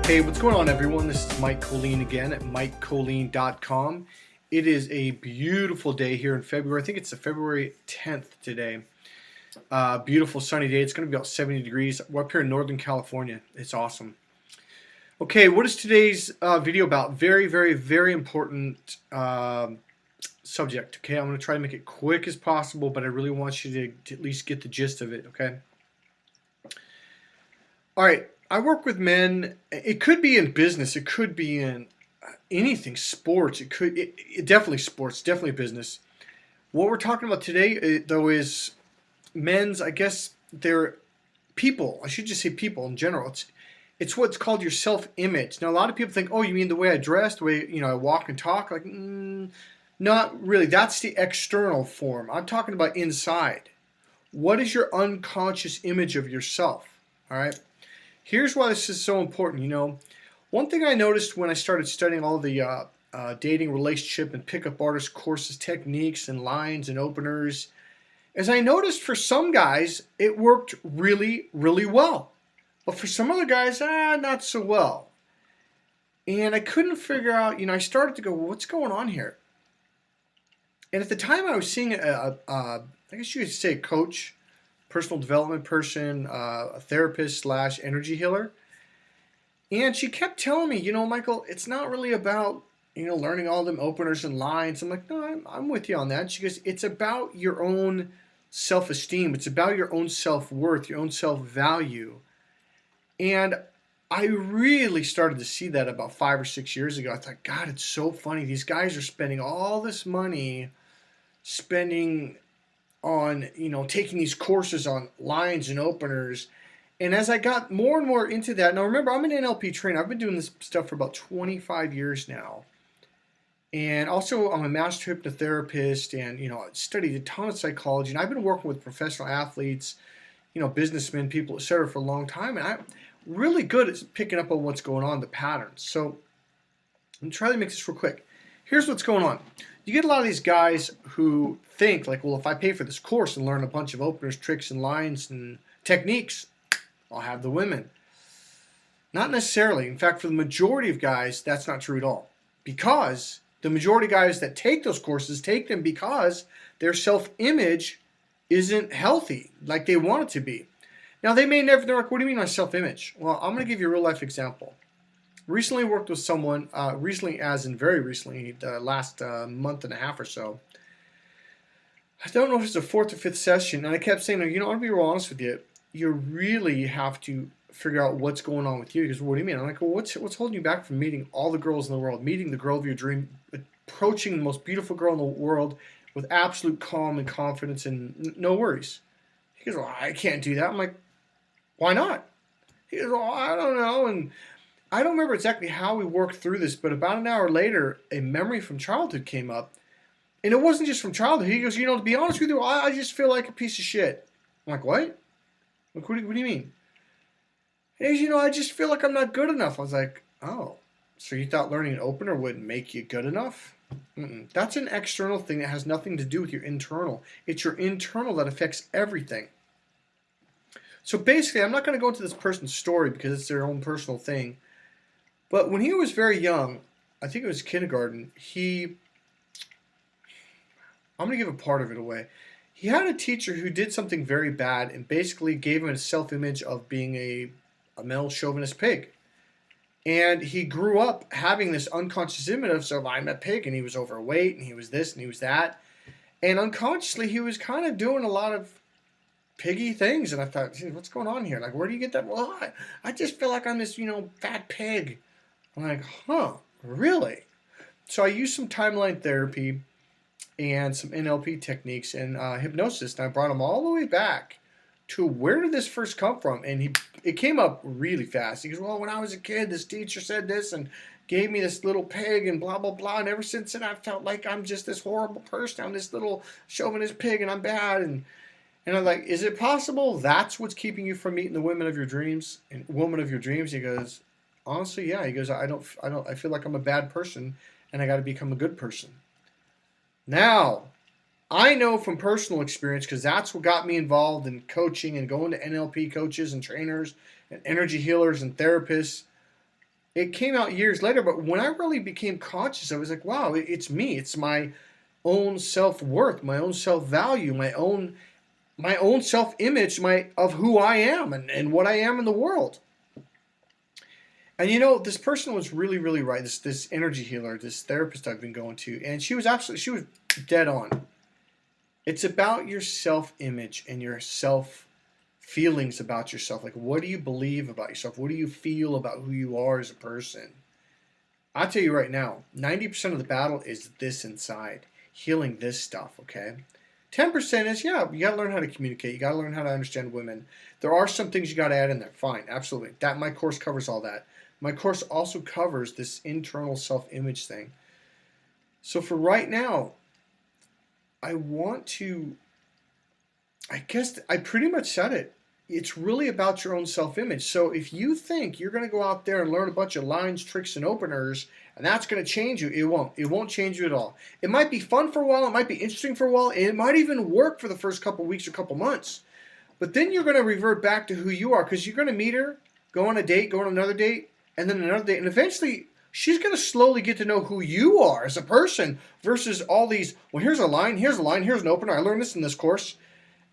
Hey, what's going on, everyone? This is Mike Colleen again at MikeColleen.com. It is a beautiful day here in February. I think it's the February 10th today. Beautiful sunny day. It's going to be about 70 degrees. We're up here in Northern California. It's awesome. Okay, what is today's video about? Very, very, very important subject. Okay, I'm going to try to make it quick as possible, but I really want you to at least get the gist of it. Okay. All right. I work with men. It could be in business. It could be in anything, sports. It definitely sports, definitely business. What we're talking about today, though, is men's. I guess they're people. I should just say people in general. It's what's called your self-image. Now, a lot of people think, oh, you mean the way I dress, the way I walk and talk? Like, not really. That's the external form. I'm talking about inside. What is your unconscious image of yourself? All right. Here's why this is so important. One thing I noticed when I started studying all the dating, relationship, and pickup artist courses, techniques, and lines and openers, is I noticed for some guys it worked really, really well. But for some other guys, not so well. And I couldn't figure out, I started to go, well, what's going on here? And at the time I was seeing I guess you could say a coach, personal development person, a therapist / energy healer. And she kept telling me, Michael, it's not really about, learning all them openers and lines. I'm like, no, I'm with you on that. She goes, it's about your own self-esteem. It's about your own self-worth, your own self-value. And I really started to see that about 5 or 6 years ago. I thought, God, it's so funny. These guys are spending all this money on, taking these courses on lines and openers. And as I got more and more into that, now remember, I'm an NLP trainer. I've been doing this stuff for about 25 years now. And also, I'm a master hypnotherapist and, I studied a ton of psychology. And I've been working with professional athletes, businessmen, people, etc. for a long time. And I'm really good at picking up on what's going on, the patterns. So I'm going to try to make this real quick. Here's what's going on. You get a lot of these guys who think like, well, if I pay for this course and learn a bunch of openers, tricks, and lines and techniques, I'll have the women. Not necessarily. In fact, for the majority of guys, that's not true at all. Because the majority of guys that take those courses take them because their self-image isn't healthy like they want it to be. Now, they're like, what do you mean by self-image? Well, I'm going to give you a real-life example. Recently worked with someone, recently as in very recently, the last month and a half or so. I don't know if it's the 4th or 5th session, and I kept saying, I'm going to be real honest with you. You really have to figure out what's going on with you. He goes, what do you mean? I'm like, well, what's holding you back from meeting all the girls in the world, meeting the girl of your dream, approaching the most beautiful girl in the world with absolute calm and confidence and no worries? He goes, well, I can't do that. I'm like, why not? He goes, well, I don't know. And I don't remember exactly how we worked through this, but about an hour later, a memory from childhood came up. And it wasn't just from childhood. He goes, to be honest with you, I just feel like a piece of shit. I'm like, what? Like, what do you mean? He goes, I just feel like I'm not good enough. I was like, oh, so you thought learning an opener wouldn't make you good enough? That's an external thing that has nothing to do with your internal. It's your internal that affects everything. So basically, I'm not going to go into this person's story because it's their own personal thing. But when he was very young, I think it was kindergarten, I'm going to give a part of it away. He had a teacher who did something very bad and basically gave him a self-image of being a male chauvinist pig. And he grew up having this unconscious image of, so I'm a pig, and he was overweight, and he was this, and he was that. And unconsciously, he was kind of doing a lot of piggy things. And I thought, what's going on here? Like, where do you get that? Well, I just feel like I'm this, fat pig. I'm like, huh, really? So I used some timeline therapy and some NLP techniques and hypnosis, and I brought him all the way back to where did this first come from? And it came up really fast. He goes, well, when I was a kid, this teacher said this and gave me this little pig and blah, blah, blah. And ever since then, I felt like I'm just this horrible person. I'm this little chauvinist pig and I'm bad. And I'm like, is it possible that's what's keeping you from meeting the women of your dreams and woman of your dreams? He goes, honestly, yeah. He goes, I feel like I'm a bad person and I got to become a good person. Now, I know from personal experience, because that's what got me involved in coaching and going to NLP coaches and trainers and energy healers and therapists. It came out years later, but when I really became conscious, I was like, wow, it's me. It's my own self-worth, my own self-value, my own self-image, my of who I am and what I am in the world. And this person was really, really right. This energy healer, this therapist I've been going to, and she was dead on. It's about your self-image and your self feelings about yourself. Like, what do you believe about yourself? What do you feel about who you are as a person? I'll tell you right now, 90% of the battle is this inside, healing this stuff, okay? 10% is, yeah, you got to learn how to communicate. You got to learn how to understand women. There are some things you got to add in there. Fine, absolutely. My course covers all that. My course also covers this internal self-image thing. So for right now, I guess I pretty much said it. It's really about your own self-image. So if you think you're going to go out there and learn a bunch of lines, tricks, and openers, and that's going to change you, it won't. It won't change you at all. It might be fun for a while. It might be interesting for a while. And it might even work for the first couple weeks or couple months. But then you're going to revert back to who you are because you're going to meet her, go on a date, go on another date, and then another date. And eventually, she's going to slowly get to know who you are as a person versus all these, well, here's a line, here's an opener. I learned this in this course.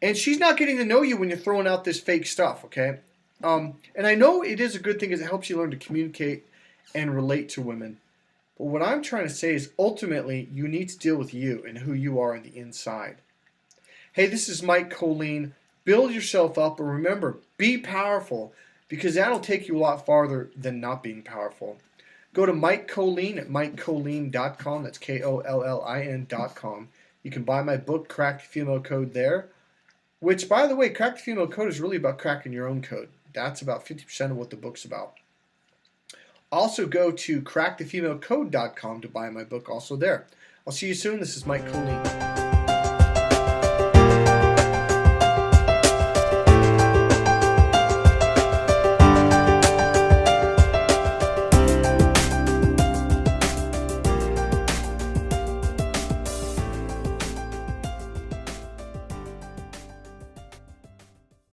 And she's not getting to know you when you're throwing out this fake stuff, okay? And I know it is a good thing because it helps you learn to communicate and relate to women. But what I'm trying to say is ultimately you need to deal with you and who you are on the inside. Hey, this is Mike Colleen. Build yourself up, and remember, be powerful because that'll take you a lot farther than not being powerful. Go to Mike Colleen at MikeColleen.com. That's KOLLIN.com. You can buy my book, Crack the Female Code, there. Which, by the way, Crack the Female Code is really about cracking your own code. That's about 50% of what the book's about. Also go to crackthefemalecode.com to buy my book also there. I'll see you soon. This is Mike Colleen.